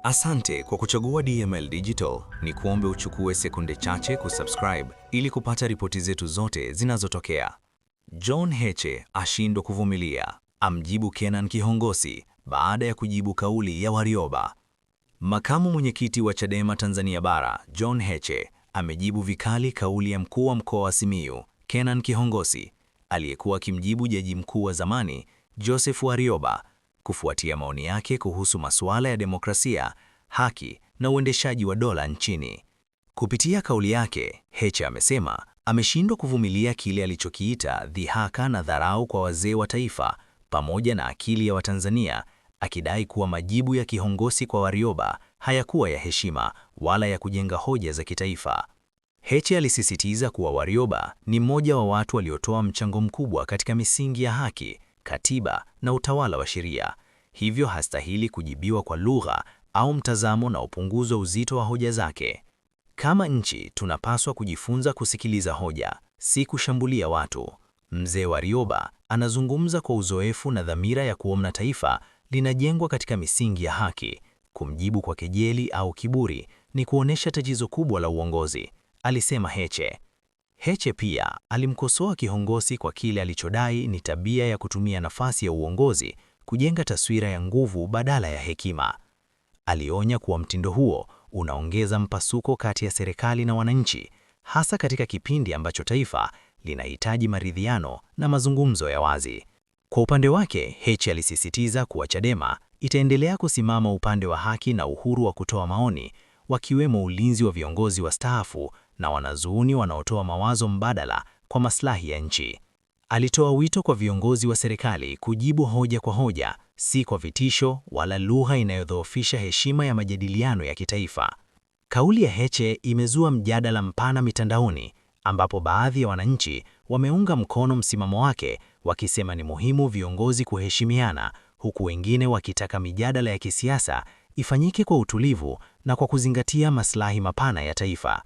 Asante kwa kuchagua DML Digital. Ni kuombe uchukue sekunde chache kusubscribe ili kupata ripoti zetu zote zinazotokea. John Heche ashindwa kuvumilia, amjibu Kenan Kihongosi baada ya kujibu kauli ya Warioba. Makamu mwenyekiti wa Chadema Tanzania Bara, John Heche, amejibu vikali kauli ya mkuu wa mkoa wa Simiyu, Kenan Kihongosi, aliyekuwa akimjibu jaji mkuu wa zamani, Joseph Warioba, kufuatia maoni yake kuhusu masuala ya demokrasia, haki na uendeshaji wa dola nchini. Kupitia kauli yake, Heche amesema ameshindwa kuvumilia kile alichokiita dhihaka na dharau kwa wazee wa taifa pamoja na akili ya Watanzania, akidai kuwa majibu ya Kihongosi kwa Warioba hayakuwa ya heshima wala ya kujenga hoja za kitaifa. Heche alisisitiza kuwa Warioba ni mmoja wa watu waliotoa mchango mkubwa katika misingi ya haki, katiba na utawala wa sheria, hivyo hastahili kujibiwa kwa lugha au mtazamo na upunguzwa uzito wa hoja zake. Kama nchi tunapaswa kujifunza kusikiliza hoja, si kushambulia watu. Mzee Warioba anazungumza kwa uzoefu na dhamira ya kuona taifa linajengwa katika misingi ya haki. Kumjibu kwa kejeli au kiburi ni kuonesha tatizo kubwa la uongozi, alisema Heche. Heche pia alimkosoa Kihongosi kwa kile alichodai ni tabia ya kutumia nafasi ya uongozi kujenga taswira ya nguvu badala ya hekima. Alionya kuwa mtindo huo unaongeza mpasuko kati ya serikali na wananchi, hasa katika kipindi ambacho taifa linahitaji maridhiano na mazungumzo ya wazi. Kwa upande wake, Heche alisisitiza kuwa Chadema itaendelea kusimama upande wa haki na uhuru wa kutoa maoni, wakiwemo ulinzi wa viongozi wastaafu na wanazuoni wanaotoa mawazo mbadala kwa maslahi ya nchi. Alitoa wito kwa viongozi wa serikali kujibu hoja kwa hoja, si kwa vitisho wala lugha inayodhoofisha heshima ya majadiliano ya kitaifa. Kauli ya Heche imezua mjadala mpana mitandaoni, ambapo baadhi ya wananchi wameunga mkono msimamo wake, wakisema ni muhimu viongozi kuheshimiana, huku wengine wakitaka mijadala ya kisiasa ifanyike kwa utulivu na kwa kuzingatia maslahi mapana ya taifa.